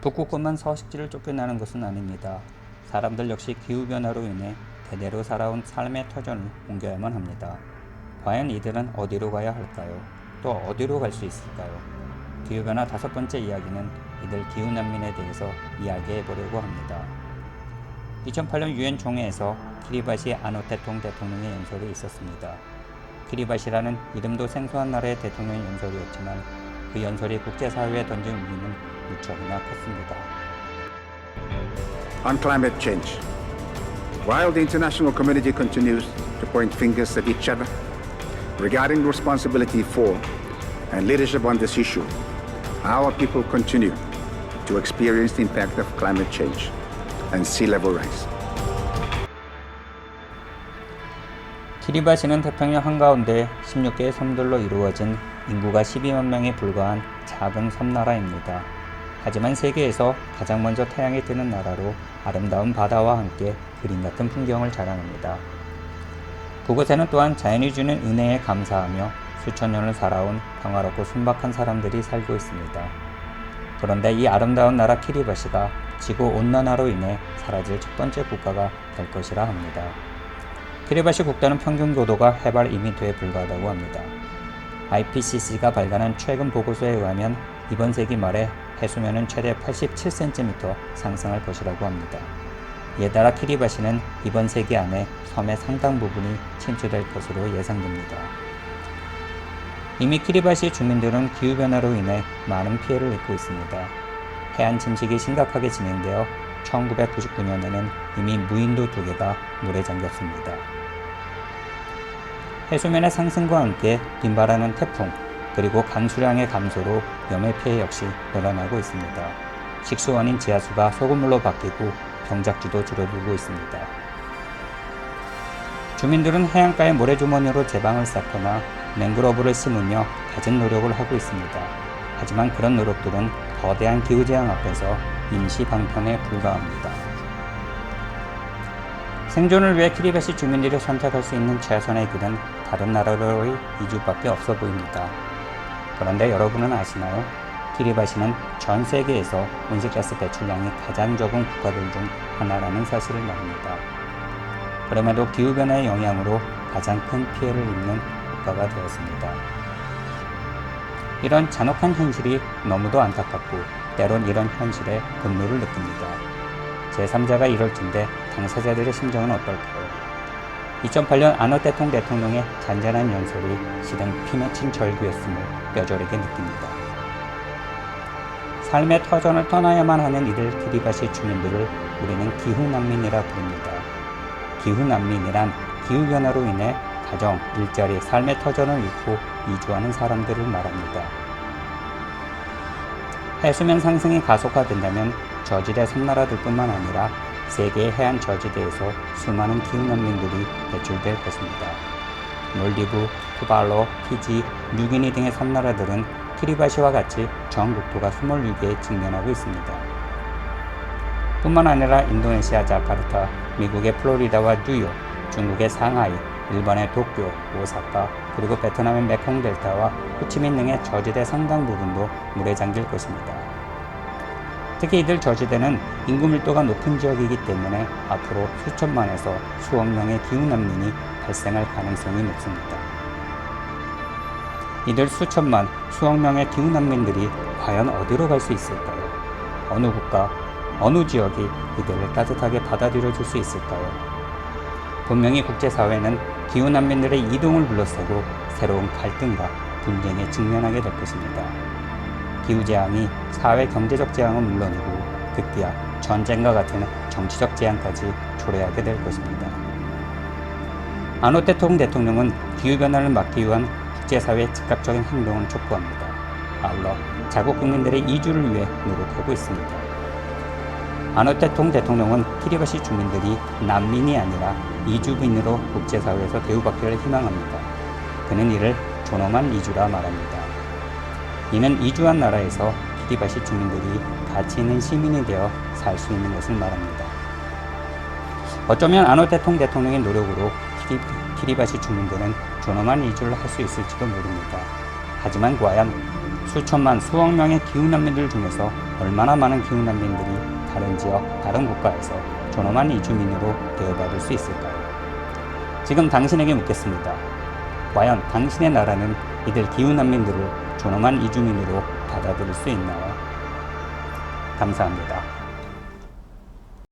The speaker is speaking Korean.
북극곰만 서식지를 쫓겨나는 것은 아닙니다. 사람들 역시 기후변화로 인해 대대로 살아온 삶의 터전을 옮겨야만 합니다. 과연 이들은 어디로 가야 할까요? 또 어디로 갈 수 있을까요? 기후변화 5번째 이야기는 이들 기후난민에 대해서 이야기해 보려고 합니다. 2008년 유엔 총회에서 키리바시 아노테통 대통령의 연설이 있었습니다. 키리바시라는 이름도 생소한 나라의 대통령의 연설이었지만 그 연설이 국제사회에 던진 의미는 무척이나 컸습니다. On climate change, while the international community continues to point fingers at each other regarding responsibility for and leadership on this issue, our people continue to experience the impact of climate change and sea level rise. 키리바시는 태평양 한가운데 16개의 섬들로 이루어진 인구가 12만 명에 불과한 작은 섬나라입니다. 하지만 세계에서 가장 먼저 태양이 뜨는 나라로 아름다운 바다와 함께 그림 같은 풍경을 자랑합니다. 그곳에는 또한 자연이 주는 은혜에 감사하며 수천 년을 살아온 평화롭고 순박한 사람들이 살고 있습니다. 그런데 이 아름다운 나라 키리바시가 지구온난화로 인해 사라질 첫 번째 국가가 될 것이라 합니다. 키리바시 국토는 평균 고도가 해발 2m에 불과하다고 합니다. IPCC가 발간한 최근 보고서에 의하면 이번 세기 말에 해수면은 최대 87cm 상승할 것이라고 합니다. 이에 따라 키리바시는 이번 세기 안에 섬의 상당 부분이 침수될 것으로 예상됩니다. 이미 키리바시 주민들은 기후변화로 인해 많은 피해를 입고 있습니다. 해안 침식이 심각하게 진행되어 1999년에는 이미 무인도 2개가 물에 잠겼습니다. 해수면의 상승과 함께 빈발하는 태풍, 그리고 강수량의 감소로 염해 피해 역시 늘어나고 있습니다. 식수원인 지하수가 소금물로 바뀌고 병작지도 줄어들고 있습니다. 주민들은 해안가의 모래주머니로 제방을 쌓거나 맹그로브를 심으며 갖은 노력을 하고 있습니다. 하지만 그런 노력들은 거대한 기후재앙 앞에서 임시 방편에 불과합니다. 생존을 위해 키리바시 주민들이 선택할 수 있는 최선의 길은 다른 나라로의 이주밖에 없어 보입니다. 그런데 여러분은 아시나요? 키리바시는 전 세계에서 온실가스 배출량이 가장 적은 국가들 중 하나라는 사실을 말합니다. 그럼에도 기후변화의 영향으로 가장 큰 피해를 입는 국가가 되었습니다. 이런 잔혹한 현실이 너무도 안타깝고 때론 이런 현실에 분노를 느낍니다. 제3자가 이럴 텐데 당사자들의 심정은 어떨까요? 2008년 아노테통 대통령의 잔잔한 연설이 시든 피맺힌 절규였음을 뼈저리게 느낍니다. 삶의 터전을 떠나야만 하는 이들 키리바시 주민들을 우리는 기후난민이라 부릅니다. 기후난민이란 기후변화로 인해 가정, 일자리, 삶의 터전을 잃고 이주하는 사람들을 말합니다. 해수면 상승이 가속화된다면 저지대 섬나라들뿐만 아니라 세계의 해안 저지대에서 수많은 기후난민들이 배출될 것입니다. 몰디브, 투발루, 피지, 뉴기니 등의 섬나라들은 키리바시와 같이 전 국토가 26개에 직면하고 있습니다. 뿐만 아니라 인도네시아 자카르타, 미국의 플로리다와 뉴욕, 중국의 상하이, 일본의 도쿄, 오사카, 그리고 베트남의 메콩 델타와 호치민 등의 저지대 상당 부분도 물에 잠길 것입니다. 특히 이들 저지대는 인구 밀도가 높은 지역이기 때문에 앞으로 수천만에서 수억 명의 기후난민이 발생할 가능성이 높습니다. 이들 수천만, 수억 명의 기후난민들이 과연 어디로 갈 수 있을까요? 어느 국가, 어느 지역이 이들을 따뜻하게 받아들여 줄 수 있을까요? 분명히 국제사회는 기후난민들의 이동을 둘러싸고 새로운 갈등과 분쟁에 직면하게 될 것입니다. 기후재앙이 사회 경제적 재앙은 물론이고 급기야 전쟁과 같은 정치적 재앙까지 초래하게 될 것입니다. 아노테통 대통령은 기후변화를 막기 위한 국제사회의 즉각적인 행동을 촉구합니다. 아울러 자국 국민들의 이주를 위해 노력하고 있습니다. 아노테통 대통령은 키리바시 주민들이 난민이 아니라 이주민으로 국제사회에서 대우받기를 희망합니다. 그는 이를 존엄한 이주라 말합니다. 이는 이주한 나라에서 키리바시 주민들이 가치 있는 시민이 되어 살 수 있는 것을 말합니다. 어쩌면 아노테통 대통령의 노력으로 키리바시 주민들은 존엄한 이주를 할 수 있을지도 모릅니다. 하지만 과연 수천만 수억 명의 기후난민들 중에서 얼마나 많은 기후난민들이 다른 지역, 다른 국가에서 존엄한 이주민으로 대우받을 수 있을까요? 지금 당신에게 묻겠습니다. 과연 당신의 나라는 이들 기후난민들을 존엄한 이주민으로 받아들일 수 있나요? 감사합니다.